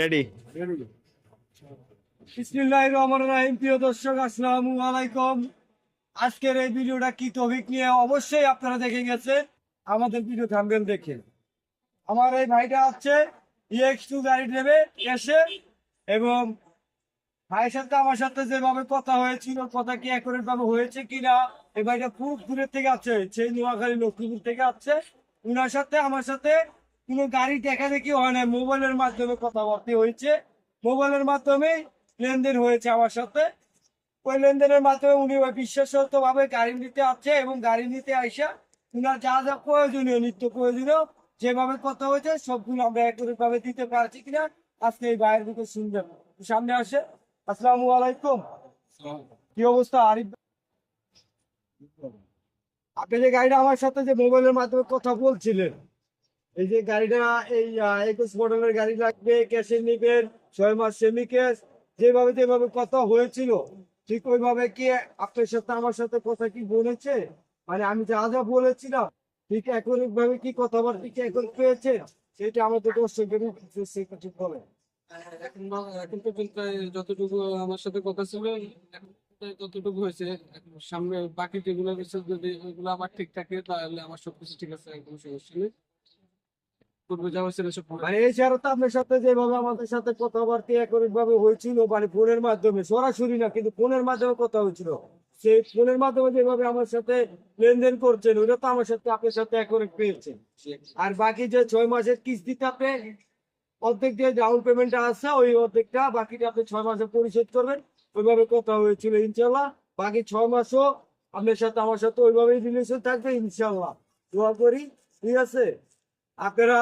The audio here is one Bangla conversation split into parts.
রেডি। বিসমিল্লাহির রহমানির রহিম। প্রিয় দর্শক, আসসালামু আলাইকুম। আজকের এই ভিডিওটা কি টপিক নিয়ে অবশ্যই আপনারা দেখে গেছেন আমাদের ভিডিও থাম্বনেল দেখে। আমার এই ভাইটা আছে EX2 গাড়ি নেবে এসে, এবং ভাইয়ের সাথে আমার সাথে যেভাবে কথা হয়েছিল, কথা কি অ্যাকুরেট ভাবে হয়েছে কিনা। এই ভাইটা খুব দূরের থেকে আছে, সেই নোয়াখালী লক্ষ্মীপুর থেকে আছে। উনার সাথে আমার সাথে কোনো গাড়ি দেখা দেখি হয় না, মোবাইলের মাধ্যমে কথাবার্তা হয়েছে, মোবাইলের মাধ্যমে লেনদেন হয়েছে আমার সাথে। ওই লেনদেনের মাধ্যমে উনি ওই বিশ্বাসত ভাবে গাড়ি নিতে আসছে, এবং গাড়ি নিতে আইসা উনার যা যা প্রয়োজনীয়, নিত্য প্রয়োজনীয় যেভাবে কথা হয়েছে সবগুলো আমরা অ্যাকুরেট ভাবে দিতে পারছি কিনা আজকে এই ভাইয়ের দিকে শুনবেন। সামনে আসে। আসসালামু আলাইকুম। কি অবস্থা আরিফ? আপনি যে গাড়িটা আমার সাথে যে মোবাইলের মাধ্যমে কথা বলছিলেন, এই যে গাড়িটা এই 21 মডেলের গাড়ি লাগবে, ক্যাশে নিবেন, 6 মাস সেমি ক্যাশ, যেভাবে কথা হয়েছিল ঠিক ওইভাবে কি আপনার সাথে আমার সাথে কথা কি বলেছে? মানে আমি যা যা বলেছিলাম ঠিক একই ভাবে কি কথাবার্তা কি এখন পেয়েছে? সেটা আমাদের দর্শকদের কিছু বলে। এখন পর্যন্ত যতটুকু আমার সাথে কথা ছিল, এখন যতটুকু হয়েছে, সামনে বাকি যেগুলো হয়েছে যদি ওইগুলো আমার ঠিক থাকে তাহলে আমার সবকিছু ঠিক আছে, কোনো সমস্যা নেই। পূর্বে যা হয়েছিল সব মানে এছাড়া তো আপনার সাথে যেভাবে আমাদের সাথে কথাবার্তা একই ভাবে হয়েছিল, মানে ফোনের মাধ্যমে, সরাসরি না কিন্তু ফোনের মাধ্যমে কথা হয়েছিল, সেই ফোনের মাধ্যমে যেভাবে আমার সাথে লেনদেন করছেন ওটা তো আমার সাথে আপনার সাথে একই পেয়েছেন। আর বাকি যে 6 মাসের কিস্তিতে আপনি অর্ধেক যে ডাউন পেমেন্টটা আছে, ওই অর্ধেকটা বাকিটা আপনি 6 মাসে পরিশোধ করবেন, ওইভাবে কথা হয়েছিল ইনশাল্লাহ। বাকি 6 মাসও আপনার সাথে আমার সাথে ওইভাবেই রিলেশন থাকবে ইনশাল্লাহ, দোয়া করি। ঠিক আছে, আপনারা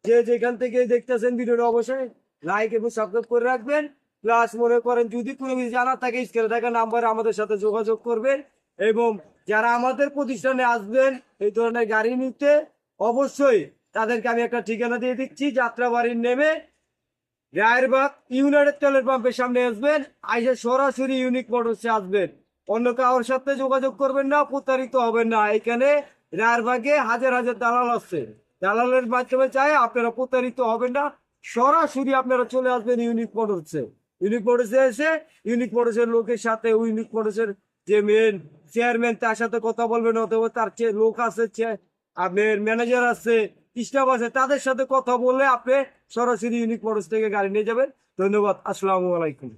যে যেখান থেকে দেখতেছেন ভিডিওটা অবশ্যই লাইক এবং সাবস্ক্রাইব করে রাখবেন। প্লাস মনে করেন যদি কোনো কিছু জানার থাকে স্ক্রিনে থাকা নাম্বারে আমাদের সাথে যোগাযোগ করবেন। এবং যারা আমাদের প্রতিষ্ঠানে আসবেন এই ধরনের গাড়ি নিতে, অবশ্যই তাদেরকে আমি একটা ঠিকানা দিয়ে দিচ্ছি। যাত্রাবাড়ির নেমে রায়েরবাগ ইউনাইটেড তেলের পাম্পের সামনে আসবেন, আইসে সরাসরি ইউনিক মোটরসে আসবেন। অন্য কারোর সাথে যোগাযোগ করবেন না, প্রতারিত হবেন না। এখানে রায়েরবাগে হাজার হাজার দালাল আছে, দালালের মাধ্যমে চাই আপনারা প্রতারিত হবেন না। সরাসরি আপনারা চলে আসবেন ইউনিক মোটরসে। ইউনিক মোটরসে এসে ইউনিক মোটরসের লোকের সাথে, ইউনিক মোটরসের যে মেন চেয়ারম্যান তার সাথে কথা বলবেন, অথবা তার যে লোক আছে, আপনার ম্যানেজার আছে, স্টাফ আছে, তাদের সাথে কথা বললে আপনি সরাসরি ইউনিক মোটরস থেকে গাড়ি নিয়ে যাবেন। ধন্যবাদ। আসসালামু আলাইকুম।